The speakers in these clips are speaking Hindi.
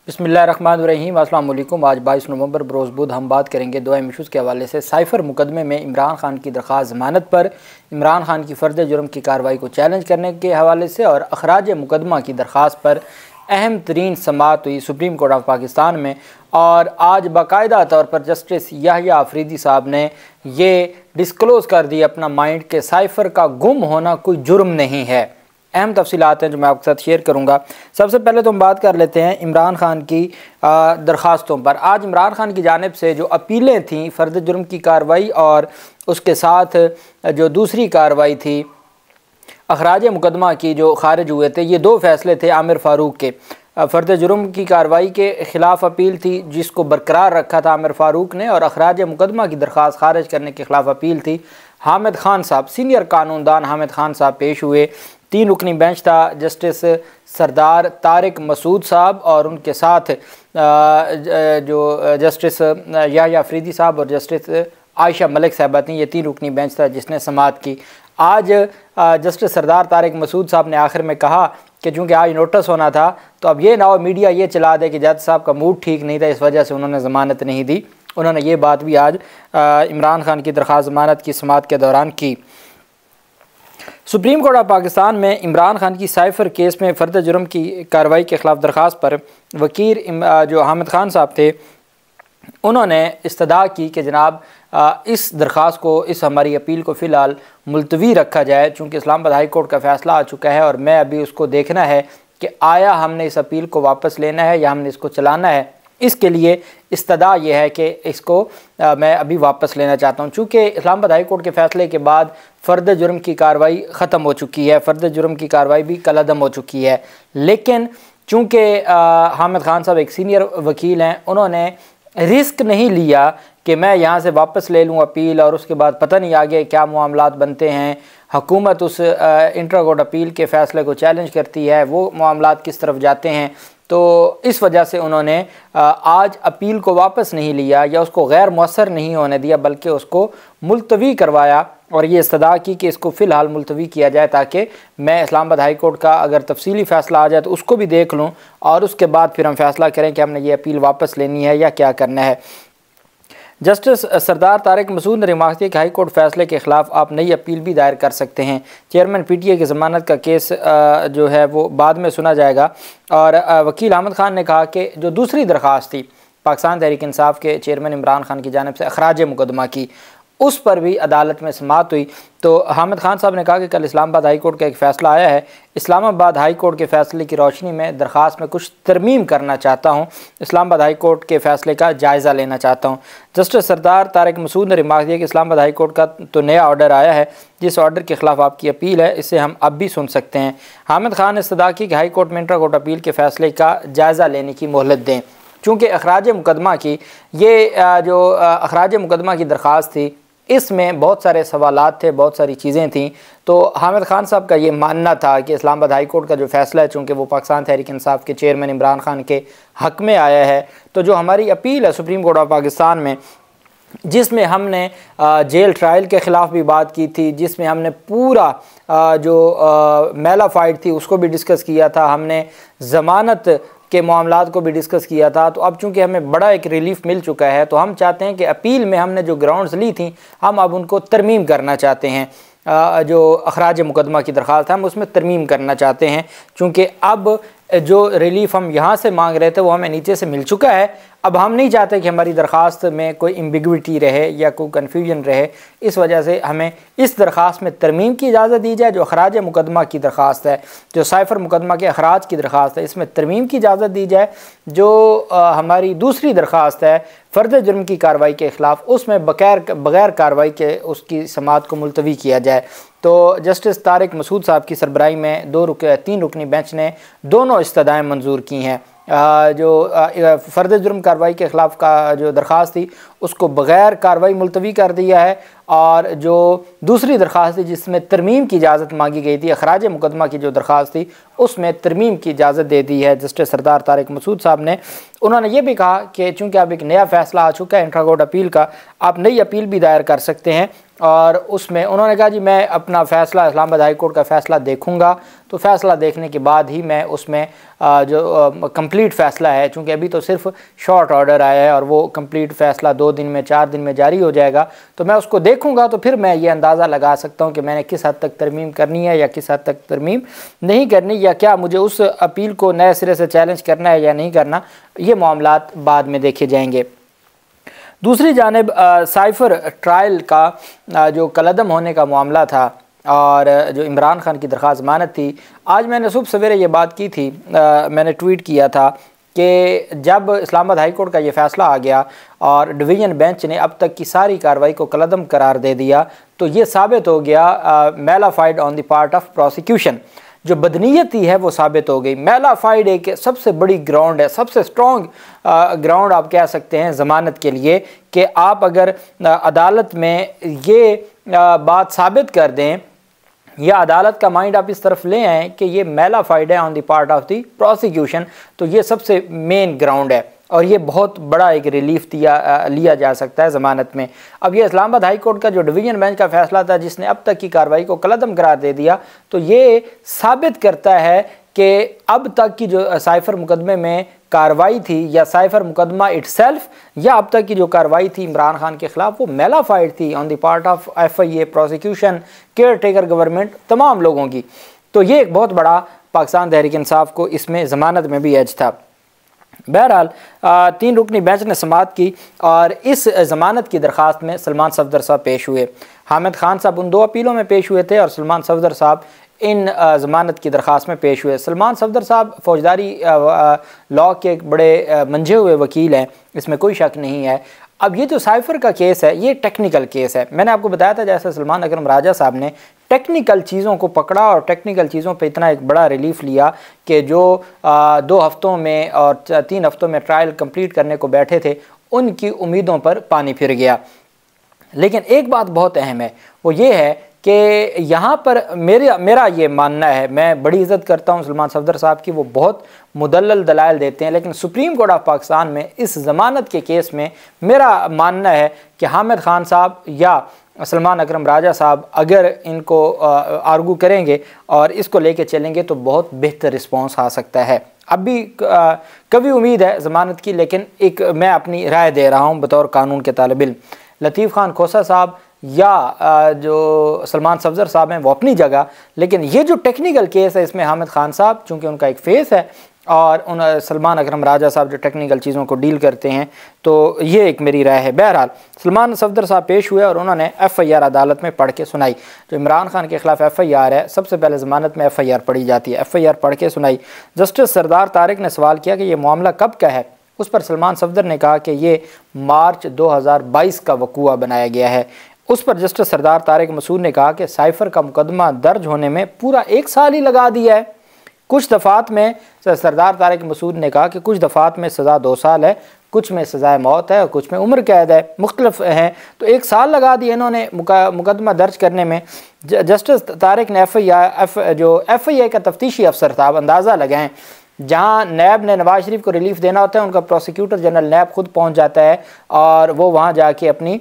बिस्मिल्लाहिर्रहमानिर्रहीम। अस्सलाम वालेकुम। आज 22 नवंबर बरोज़ बुध हम बात करेंगे दो अहम इशूज़ के हवाले से। साइफ़र मुकदमे में इमरान खान की दरख्वास्त ज़मानत पर, इमरान खान की फ़र्द जुर्म की कार्रवाई को चैलेंज करने के हवाले से, और अखराज मुकदमा की दरख्वास्त पर अहम तरीन समाअत हुई सुप्रीम कोर्ट ऑफ पाकिस्तान में। और आज बाकायदा तौर पर जस्टिस याहिया आफरीदी साहब ने ये डिस्क्लोज़ कर दी अपना माइंड के साइफ़र का गुम होना कोई जुर्म नहीं है। अहम तफसीलात हैं जो मैं आपके साथ शेयर करूंगा। सबसे पहले तो हम बात कर लेते हैं इमरान खान की दरख्वास्तों पर। आज इमरान खान की जानिब से जो अपीलें थीं फ़र्द जुर्म की कार्रवाई और उसके साथ जो दूसरी कार्रवाई थी अखराज मुकदमा की जो खारिज हुए थे, ये दो फैसले थे आमिर फ़ारूक के। फ़र्द जुर्म की कार्रवाई के ख़िलाफ़ अपील थी जिसको बरकरार रखा था आमिर फ़ारूक ने, और अखराज मुकदमा की दरख्वास्त खारिज करने के ख़िलाफ़ अपील थी। हामिद खान साहब, सीनियर कानूनदान हामिद खान साहब पेश हुए। 3 रुकनी बेंच था, जस्टिस सरदार तारिक मसूद साहब और उनके साथ जो जस्टिस याहिया आफरीदी साहब और जस्टिस आयशा मलिक साहबा थी। ये 3 रुकनी बेंच था जिसने समाअत की। आज जस्टिस सरदार तारिक मसूद साहब ने आखिर में कहा कि चूँकि आज नोटिस होना था तो अब ये ना हो मीडिया ये चला दे कि जज साहब का मूड ठीक नहीं था, इस वजह से उन्होंने ज़मानत नहीं दी। उन्होंने ये बात भी आज इमरान खान की दरख्वास्त ज़मानत की समाअत के दौरान की। सुप्रीम कोर्ट ऑफ पाकिस्तान में इमरान खान की साइफ़र केस में फ़र्द जुर्म की कार्रवाई के ख़िलाफ़ दरख्वास्त पर वकील जो हामिद खान साहब थे, उन्होंने इस्तदा की कि जनाब इस दरख्वास्त को, इस हमारी अपील को फ़िलहाल मुलतवी रखा जाए, चूँकि इस्लामाबाद हाई कोर्ट का फ़ैसला आ चुका है और मैं अभी उसको देखना है कि आया हमने इस अपील को वापस लेना है या हमने इसको चलाना है। इसके लिए इस्तदा ये है कि इसको मैं अभी वापस लेना चाहता हूँ। चूँकि इस्लामाबाद हाई कोर्ट के फ़ैसले के बाद फ़र्द जुर्म की कार्रवाई ख़त्म हो चुकी है, फ़र्द जुर्म की कार्रवाई भी कलअदम हो चुकी है। लेकिन चूँकि हामिद खान साहब एक सीनियर वकील हैं, उन्होंने रिस्क नहीं लिया कि मैं यहाँ से वापस ले लूँ अपील और उसके बाद पता नहीं आगे क्या मामलात बनते हैं, हुकूमत उस इंट्रा कोर्ट अपील के फ़ैसले को चैलेंज करती है, वो मामलात किस तरफ जाते हैं। तो इस वजह से उन्होंने आज अपील को वापस नहीं लिया या उसको गैर मौसर नहीं होने दिया, बल्कि उसको मुलतवी करवाया और ये इस्तदा की कि इसको फ़िलहाल मुलतवी किया जाए ताकि मैं इस्लामाबाद हाई कोर्ट का अगर तफसीली फ़ैसला आ जाए तो उसको भी देख लूँ और उसके बाद फिर हम फ़ैसला करें कि हमने ये अपील वापस लेनी है या क्या करना है। जस्टिस सरदार तारिक मसूद ने रिमार्क किया कि हाई कोर्ट फ़ैसले के ख़िलाफ़ आप नई अपील भी दायर कर सकते हैं। चेयरमैन PTA की ज़मानत का केस जो है वो बाद में सुना जाएगा। और वकील हामिद खान ने कहा कि जो दूसरी दरख्वास्त थी पाकिस्तान तहरीक इंसाफ के चेयरमैन इमरान खान की जानिब से अखराज मुकदमा की, उस पर भी अदालत में समाअत हुई। तो हामिद खान साहब ने कहा कि कल इस्लामाबाद हाई कोर्ट का एक फ़ैसला आया है, इस्लामाबाद हाई कोर्ट के फ़ैसले की रोशनी में दरख्वास्त में कुछ तरमीम करना चाहता हूँ, इस्लामाबाद हाई कोर्ट के फ़ैसले का जायज़ा लेना चाहता हूँ। जस्टिस सरदार तारिक मसूद ने रिमार्क दिया कि इस्लामाबाद हाई कोर्ट का तो नया ऑर्डर आया है, जिस ऑर्डर के ख़िलाफ़ आपकी अपील है इसे हम अब भी सुन सकते हैं। हामिद खान ने इस्तदा की कि हाई कोर्ट में इंट्रा कोर्ट अपील के फ़ैसले का जायज़ा लेने की मोहलत दें, चूँकि अखराज मुकदमा की ये जो अखराज मुकदमा की दरख्वास्त थी इसमें बहुत सारे सवालात थे, बहुत सारी चीज़ें थीं। तो हामिद खान साहब का ये मानना था कि इस्लामाबाद हाई कोर्ट का जो फ़ैसला है, चूँकि वो पाकिस्तान तहरीक इंसाफ के चेयरमैन इमरान खान के हक़ में आया है, तो जो हमारी अपील है सुप्रीम कोर्ट ऑफ पाकिस्तान में, जिसमें हमने जेल ट्रायल के ख़िलाफ़ भी बात की थी, जिसमें हमने पूरा जो मेला फ़ाइट थी उसको भी डिस्कस किया था, हमने ज़मानत के मामलात को भी डिस्कस किया था। तो अब चूँकि हमें बड़ा एक रिलीफ मिल चुका है तो हम चाहते हैं कि अपील में हमने जो ग्राउंड्स ली थी हम अब उनको तरमीम करना चाहते हैं। जो अखराज मुकदमा की दरख्वास्त है हम उसमें तरमीम करना चाहते हैं, चूँकि अब जो रिलीफ हम यहाँ से मांग रहे थे वो हमें नीचे से मिल चुका है। अब हम नहीं चाहते कि हमारी दरख्वास्त में कोई एम्बिग्विटी रहे या कोई कन्फ्यूजन रहे, इस वजह से हमें इस दरख्वास्त में तरमीम की इजाज़त दी जाए। जो अखराज मुकदमा की दरख्वास्त है, जो साइफ़र मुकदमा के अखराज की दरख्वास्त है, इसमें तरमीम की इजाज़त दी जाए। जो हमारी दूसरी दरख्वास्त है फ़र्द जुर्म की कार्रवाई के ख़िलाफ़, उसमें बग़ैर कार्रवाई के उसकी समाअत को मुलतवी किया जाए। तो जस्टिस तारिक मसूद साहब की सरबराही में 3 रुकनी बेंच ने दोनों इस्तदाएँ मंजूर की हैं। जो फ़र्द जुर्म कार्रवाई के ख़िलाफ़ का जो दरख्वास्त थी उसको बग़ैर कार्रवाई मुलतवी कर दिया है, और जो दूसरी दरख्वास्त थी जिसमें तरमीम की इजाज़त मांगी गई थी, अखराज मुकदमा की जो दरख्वास्त थी उसमें तरमीम की इजाज़त दे दी है जस्टिस सरदार तारिक मसूद साहब ने। उन्होंने ये भी कहा कि चूँकि अब एक नया फ़ैसला आ चुका है इंट्रा कोर्ट अपील का, आप नई अपील भी दायर कर सकते हैं और उसमें उन्होंने कहा जी मैं अपना फ़ैसला इस्लामाबाद हाई कोर्ट का फ़ैसला देखूंगा, तो फ़ैसला देखने के बाद ही मैं उसमें जो कंप्लीट फ़ैसला है, चूँकि अभी तो सिर्फ शॉर्ट ऑर्डर आया है और वो कंप्लीट फ़ैसला 2 दिन में 4 दिन में जारी हो जाएगा, तो मैं उसको देखूंगा तो फिर मैं ये अंदाज़ा लगा सकता हूँ कि मैंने किस हद तक तरमीम करनी है या किस हद तक तरमीम नहीं करनी, या क्या मुझे उस अपील को नए सिरे से चैलेंज करना है या नहीं करना, ये मामलात बाद में देखे जाएंगे। दूसरी जानिब साइफ़र ट्रायल का जो कलअदम होने का मामला था और जो इमरान खान की दरख्वास्त ज़मानत थी, आज मैंने सुबह सवेरे ये बात की थी, मैंने ट्वीट किया था कि जब इस्लामाबाद हाई कोर्ट का ये फ़ैसला आ गया और डिवीज़न बेंच ने अब तक की सारी कार्रवाई को कलअदम करार दे दिया, तो ये साबित हो गया mala fide on the part of prosecution, जो बदनीयती है वो साबित हो गई। मेलाफाइड एक सबसे बड़ी ग्राउंड है, सबसे स्ट्रॉन्ग ग्राउंड आप कह सकते हैं ज़मानत के लिए, कि आप अगर अदालत में ये बात साबित कर दें या अदालत का माइंड आप इस तरफ ले आएँ कि ये मेलाफाइड है on the part of the prosecution, तो ये सबसे मेन ग्राउंड है और ये बहुत बड़ा एक रिलीफ लिया जा सकता है ज़मानत में। अब ये इस्लामाबाद हाई कोर्ट का जो डिवीज़न बेंच का फ़ैसला था जिसने अब तक की कार्रवाई को कलअदम करार दे दिया, तो ये साबित करता है कि अब तक की जो साइफ़र मुकदमे में कार्रवाई थी या साइफ़र मुकदमा इटसेल्फ या अब तक की जो कार्रवाई थी इमरान खान के ख़िलाफ़, वो मेलाफाइड थी on the part of FIA, prosecution, care taker government, तमाम लोगों की। तो ये एक बहुत बड़ा पाकिस्तान तहरीक इंसाफ को इसमें ज़मानत में भी एज था। बहरहाल 3 रुकनी बेंच ने समाअत की और इस ज़मानत की दरख्वास्त में सलमान सफदर साहब पेश हुए। हामिद खान साहब उन 2 अपीलों में पेश हुए थे और सलमान सफदर साहब इन ज़मानत की दरख्वास्त में पेश हुए। सलमान सफदर साहब फ़ौजदारी लॉ के एक बड़े मंझे हुए वकील हैं, इसमें कोई शक नहीं है। अब ये जो साइफ़र का केस है ये टेक्निकल केस है। मैंने आपको बताया था जैसे सलमान अकरम राजा साहब ने टेक्निकल चीज़ों को पकड़ा और टेक्निकल चीज़ों पे इतना एक बड़ा रिलीफ लिया कि जो 2 हफ्तों में और 3 हफ्तों में ट्रायल कंप्लीट करने को बैठे थे, उनकी उम्मीदों पर पानी फिर गया। लेकिन एक बात बहुत अहम है, वो ये है कि यहाँ पर मेरा ये मानना है, मैं बड़ी इज़्ज़त करता हूँ सलमान सफदर साहब की, वो बहुत मुदल्लल दलाइल देते हैं, लेकिन सुप्रीम कोर्ट ऑफ पाकिस्तान में इस ज़मानत के केस में मेरा मानना है कि हामिद खान साहब या सलमान अकरम राजा साहब अगर इनको आर्गू करेंगे और इसको लेके चलेंगे तो बहुत बेहतर रिस्पॉन्स आ सकता है। अब भी कभी उम्मीद है ज़मानत की, लेकिन एक मैं अपनी राय दे रहा हूँ बतौर कानून के तालिब इल्म। लतीफ़ खान खोसा साहब या जो सलमान सफदर साहब हैं वो अपनी जगह, लेकिन ये जो टेक्निकल केस है इसमें हामिद खान साहब चूँकि उनका एक फेस है और उन सलमान अकरम राजा साहब जो टेक्निकल चीज़ों को डील करते हैं, तो ये एक मेरी राय है। बहरहाल सलमान सफदर साहब पेश हुए और उन्होंने FIR अदालत में पढ़ के सुनाई। जो इमरान खान के ख़िलाफ़ FIR है, सबसे पहले ज़मानत में FIR पढ़ी जाती है, FIR पढ़ के सुनाई। जस्टिस सरदार तारिक ने सवाल किया कि ये मामला कब का है। उस पर सलमान सफदर ने कहा कि ये मार्च 2022 का वक़ूआ बनाया गया है। उस पर जस्टिस सरदार तारिक मसूद ने कहा कि साइफ़र का मुकदमा दर्ज होने में पूरा 1 साल ही लगा दिया है। कुछ दफ़ात में सरदार तारिक मसूद ने कहा कि कुछ दफ़ात में सज़ा 2 साल है, कुछ में सज़ाए मौत है और कुछ में उम्र कैद है, मुख्तलिफ हैं, तो 1 साल लगा दिए इन्होंने मुकदमा दर्ज करने में। जस्टिस तारिक ने जो FIA का तफ्तीशी अफसर था, अब अंदाज़ा लगाएं, जहाँ नैब ने नवाज शरीफ को रिलीफ देना होता है, उनका प्रोसिक्यूटर जनरल नैब खुद पहुँच जाता है और वो वहाँ जाके अपनी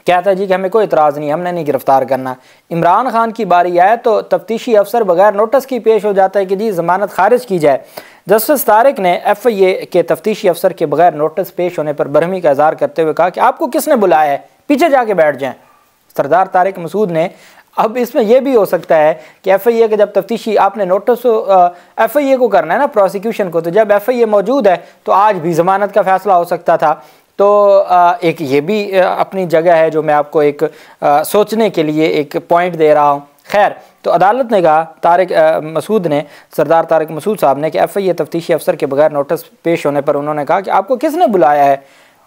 कहता है जी कि हमें कोई इतराज़ नहीं, हमने नहीं गिरफ़्तार करना। इमरान खान की बारी आए तो तफ्तीशी अफसर बगैर नोटिस की पेश हो जाता है कि जी ज़मानत खारिज की जाए। जस्टिस तारिक ने FIA के तफ्तीशी अफसर के बगैर नोटिस पेश होने पर बरहमी का इज़हार करते हुए कहा कि आपको किसने बुलाया है, पीछे जाके बैठ जाएँ। सरदार तारिक मसूद ने, अब इसमें यह भी हो सकता है कि FIA के जब तफ्तीशी आपने नोटिस FIA को करना है ना, प्रोसिक्यूशन को, तो जब FIA मौजूद है तो आज भी ज़मानत का फ़ैसला हो सकता था। तो एक ये भी अपनी जगह है जो मैं आपको एक सोचने के लिए एक पॉइंट दे रहा हूँ। खैर, तो अदालत ने कहा, सरदार तारिक मसूद साहब ने कि FIA तफ्तीशी अफसर के बगैर नोटिस पेश होने पर उन्होंने कहा कि आपको किसने बुलाया है,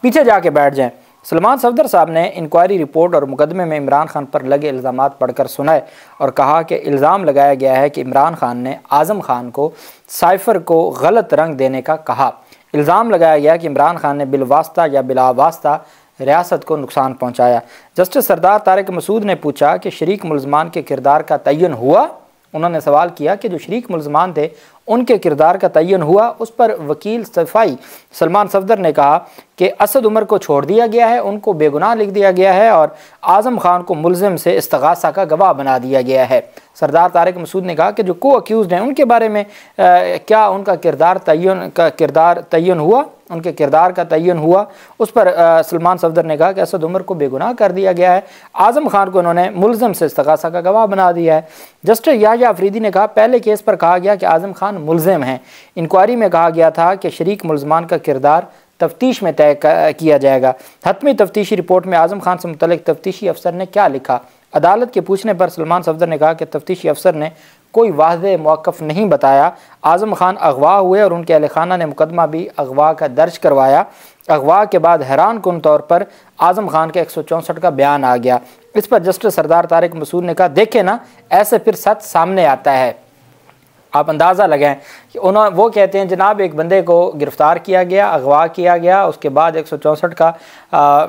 पीछे जाके बैठ जाएं। सलमान सफदर साहब ने इंक्वायरी रिपोर्ट और मुकदमे में इमरान खान पर लगे इल्ज़ामात पढ़कर सुनाए और कहा कि इल्ज़ाम लगाया गया है कि इमरान खान ने आज़म खान को साइफ़र को गलत रंग देने का कहा। इल्ज़ाम लगाया गया कि इमरान खान ने बिलवास्ता या बिलावास्ता रियासत को नुकसान पहुँचाया। जस्टिस सरदार तारिक मसूद ने पूछा कि शरीक मुलज़मान के किरदार का तयन हुआ। उन्होंने सवाल किया कि जो शरीक मुलज़मान थे उनके किरदार का तयन हुआ। उस पर वकील सफाई सलमान सफदर ने कहा कि असद उमर को छोड़ दिया गया है, उनको बेगुनाह लिख दिया गया है और आज़म खान को मुलजिम से इस्तगासा का गवाह बना दिया गया है। सरदार तारिक मसूद ने कहा कि जो को अक्यूज़ड हैं उनके बारे में क्या उनका किरदार तयन हुआ, उनके किरदार का तयन हुआ। उस पर सलमान सफदर ने कहा कि असद उमर को बेगुनाह कर दिया गया है, आज़म खान को उन्होंने मुलजिम से इस्तगासा का गवाह बना दिया है। जस्टिस याह्या अफरीदी ने कहा पहले केस पर कहा गया कि आज़म खान मुलजिम हैं, इंक्वायरी में कहा गया था कि शरीक मुलजमान का किरदार तफ्तीश में तय किया जाएगा। हतमी तफ्तीशी रिपोर्ट में आज़म खान से मुतल्लिक तफ्तीशी अफसर ने क्या लिखा। अदालत के पूछने पर सलमान सफदर ने कहा कि तफ्तीशी अफसर ने कोई वाज़ेह मौक़िफ़ नहीं बताया। आज़म खान अगवा हुए और उनके अहल खाना ने मुकदमा भी अगवा का दर्ज करवाया। अगवा के बाद हैरान कुन तौर पर आज़म खान के 164 का बयान आ गया। इस पर जस्टिस सरदार तारिक मसूद ने कहा देखे ना, ऐसे फिर सच सामने आता है। आप अंदाज़ा लगाएं कि वो कहते हैं जनाब एक बंदे को गिरफ़्तार किया गया, अगवा किया गया, उसके बाद 164 का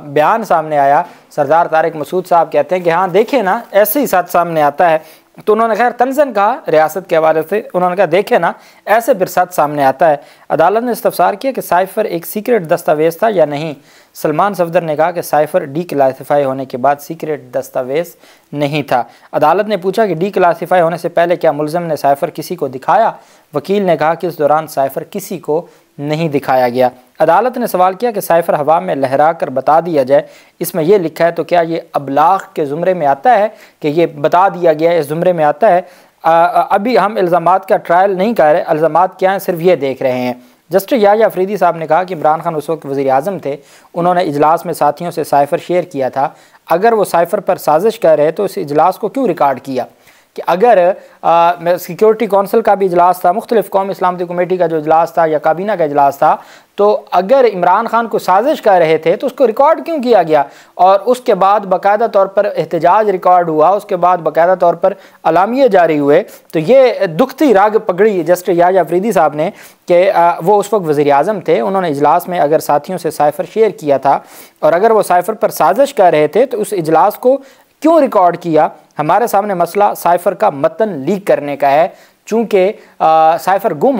बयान सामने आया। सरदार तारिक मसूद साहब कहते हैं कि हाँ देखे ना, ऐसे ही सच सामने आता है। तो उन्होंने खैर तंज़न कहा रियासत के हवाले से, उन्होंने कहा देखे ना, ऐसे फिर सच सामने आता है। अदालत ने इस्तफसार किया कि साइफ़र एक सीक्रेट दस्तावेज़ था या नहीं। सलमान सफदर ने कहा कि साइफ़र डी क्लासीफाई होने के बाद सीक्रेट दस्तावेज़ नहीं था। अदालत ने पूछा कि डी क्लासीफाई होने से पहले क्या मुलज़िम ने साइफ़र किसी को दिखाया। वकील ने कहा कि इस दौरान साइफ़र किसी को नहीं दिखाया गया। अदालत ने सवाल किया कि साइफ़र हवा में लहरा कर बता दिया जाए, इसमें यह लिखा है तो क्या ये अबलाग के ज़ुमरे में आता है कि ये बता दिया गया इस ज़ुमरे में आता है। अभी हम इल्ज़ामात का ट्रायल नहीं कर रहे, इल्ज़ामात क्या हैं सिर्फ ये देख रहे हैं। जस्टिस याह्या अफरीदी साहब ने कहा कि इमरान खान उस वक्त वज़ीर आज़म थे, उन्होंने इजलास में साथियों से साइफ़र शेयर किया था। अगर वो साइफ़र पर साजिश कर रहे तो इस इजलास को क्यों रिकॉर्ड किया। कि अगर सिक्योरिटी कौंसिल का भी इजलास था, मुख्तलिफ़ कौमी इस्लामती कमेटी का जो इजलास था या काबीना का इजलास था, तो अगर इमरान खान को साजिश कर रहे थे तो उसको रिकॉर्ड क्यों किया गया। और उसके बाद बाकायदा तौर पर एहतजाज रिकॉर्ड हुआ, उसके बाद बाकायदा तौर पर अलामिये जारी हुए। तो ये दुखती राग पकड़ी जस्टिस याह्या अफरीदी साहब ने कि वो उस वक्त वज़ीर आज़म थे, उन्होंने इजलास में अगर साथियों से साइफ़र शेयर किया था और अगर वो साइफ़र पर साजिश कर रहे थे तो उस इजलास को क्यों रिकॉर्ड किया। हमारे सामने मसला साइफ़र का मतन लीक करने का है, चूँकि साइफ़र गुम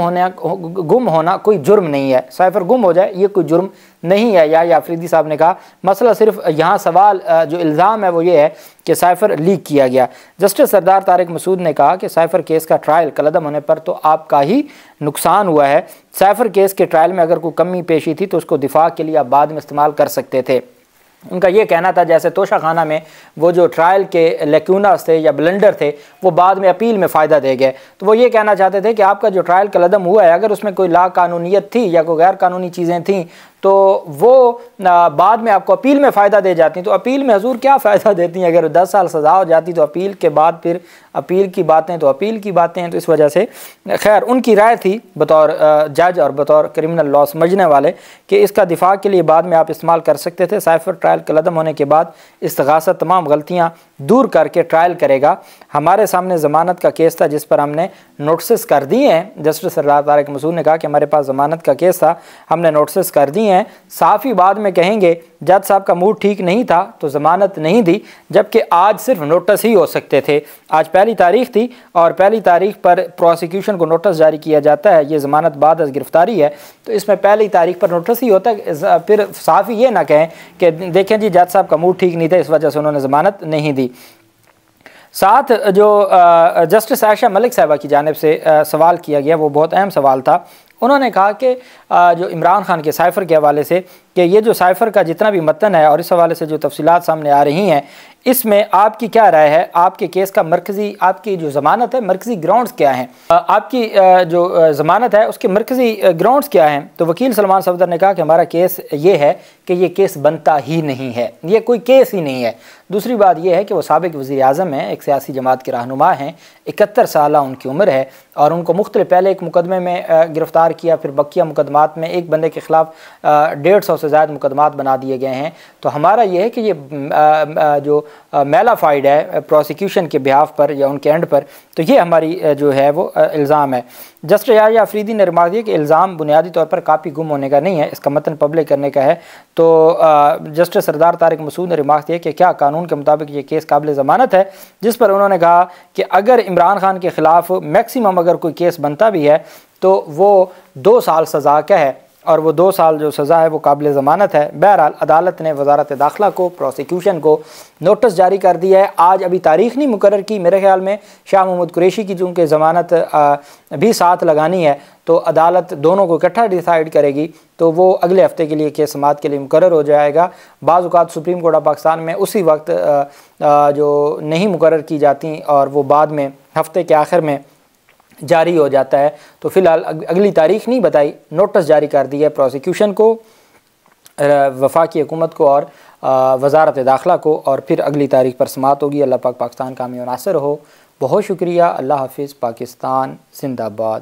होना कोई जुर्म नहीं है। साइफ़र गुम हो जाए ये कोई जुर्म नहीं है। या अफरीदी साहब ने कहा मसला सिर्फ यहाँ सवाल जो इल्ज़ाम है वो ये है कि साइफ़र लीक किया गया। जस्टिस सरदार तारिक मसूद ने कहा कि साइफ़र केस का ट्रायल कलअदम होने पर तो आपका ही नुकसान हुआ है। साइफ़र केस के ट्रायल में अगर कोई कमी पेशी थी तो उसको दिफा के लिए आप बाद में इस्तेमाल कर सकते थे। उनका ये कहना था जैसे तोशा खाना में वो जो ट्रायल के लेक्यूनास थे या ब्लंडर थे वो बाद में अपील में फ़ायदा दे गए। तो वो ये कहना चाहते थे कि आपका जो ट्रायल कलअदम हुआ है अगर उसमें कोई ला कानूनीयत थी या कोई गैर कानूनी चीज़ें थीं तो वो बाद में आपको अपील में फ़ायदा दे जाती। तो अपील में हजूर क्या फ़ायदा देती हैं, अगर 10 साल सज़ा हो जाती तो अपील के बाद फिर अपील की बातें तो अपील की बातें हैं। तो इस वजह से खैर उनकी राय थी बतौर जज और बतौर क्रिमिनल लॉ समझने वाले कि इसका दिफा के लिए बाद में आप इस्तेमाल कर सकते थे। साइफ़र ट्रायल कलअदम होने के बाद इस्तगासा तमाम गलतियाँ दूर करके ट्रायल करेगा। हमारे सामने ज़मानत का केस था जिस पर हमने नोटिस कर दिए हैं। जस्टिस सरदार तारिक मसूद ने कहा कि हमारे पास ज़मानत का केस था, हमने नोटिस कर दिए हैं। साफ ही बाद में कहेंगे जज साहब का मूड ठीक नहीं था तो ज़मानत नहीं दी, जबकि आज सिर्फ नोटिस ही हो सकते थे। आज पहली तारीख थी और पहली तारीख पर प्रोसिक्यूशन को नोटिस जारी किया जाता है। ये ज़मानत बाद अज़ गिरफ्तारी है तो इसमें पहली तारीख पर नोटिस ही होता है। फिर साफ ही ये ना कहें कि देखें जी जज साहब का मूड ठीक नहीं था इस वजह से उन्होंने ज़मानत नहीं दी। साथ जो जस्टिस आयशा मलिक साहिबा की जानिब से सवाल किया गया वो बहुत अहम सवाल था। उन्होंने कहा कि जो इमरान खान के साइफ़र के हवाले से कि ये जो साइफ़र का जितना भी मतन है और इस हवाले से जो तफसीलात सामने आ रही हैं इसमें आपकी क्या राय है। आपके केस का मरकज़ी आपकी जो ज़मानत है मरकज़ी ग्राउंड्स क्या हैं, आपकी जो ज़मानत है उसके मरकज़ी ग्राउंड्स क्या हैं। तो वकील सलमान सफदर ने कहा कि हमारा केस ये है कि ये केस बनता ही नहीं है, ये कोई केस ही नहीं है। दूसरी बात यह है कि वो साबिक़ वज़ीर आज़म हैं, एक सियासी जमात के रहनुमा हैं, 71 साल उनकी उम्र है और उनको मुख्तलिफ पहले एक मुकदमे में गिरफ़्तार किया, फिर बकिया मुकदमात में एक बंदे के ख़िलाफ़ 150 से ज़्यादा मुकदमात बना दिए गए हैं। तो हमारा ये है कि ये जो मेलाफाइड है प्रोसिक्यूशन के बिहाफ पर या उनके एंड पर। तो ये हमारी जो है वो इल्ज़ाम है। जस्टिस याहिया अफरीदी ने रिमार्क दिया कि इल्ज़ाम बुनियादी तौर पर कापी गुम होने का नहीं है, इसका मतन पब्लिक करने का है। तो जस्टिस सरदार तारिक मसूद ने रिमार्क दिया कि क्या कानून के मुताबिक ये केस काबिल ज़मानत है, जिस पर उन्होंने कहा कि अगर इमरान खान के ख़िलाफ़ मैक्सिमम अगर कोई केस बनता भी है तो वो 2 साल सज़ा का है और वो 2 साल जो सज़ा है वो काबिल ज़मानत है। बहरहाल अदालत ने वजारत दाखिला को, प्रोसिक्यूशन को नोटिस जारी कर दिया है। आज अभी तारीख़ नहीं मुकर्रर की, मेरे ख्याल में शाह महमूद कुरैशी की चूँकि ज़मानत भी साथ लगानी है तो अदालत दोनों को इकट्ठा डिसाइड करेगी, तो वो अगले हफ्ते के लिए केस समाअत के लिए मुकर्रर हो जाएगा। बाज़ औक़ात सुप्रीम कोर्ट ऑफ पाकिस्तान में उसी वक्त जो नहीं मुकर्रर की जाती और वो बाद में हफ्ते के आखिर में जारी हो जाता है। तो फ़िलहाल अगली तारीख़ नहीं बताई, नोटिस जारी कर दिया है प्रोसिक्यूशन को, वफाकी हुकूमत को और वजारत दाखिला को, और फिर अगली तारीख़ पर समाअत होगी। अल्लाह पाक पाकिस्तान कामयाब नासिर हो। बहुत शुक्रिया। अल्लाह हाफ़िज़। पाकिस्तान जिंदाबाद।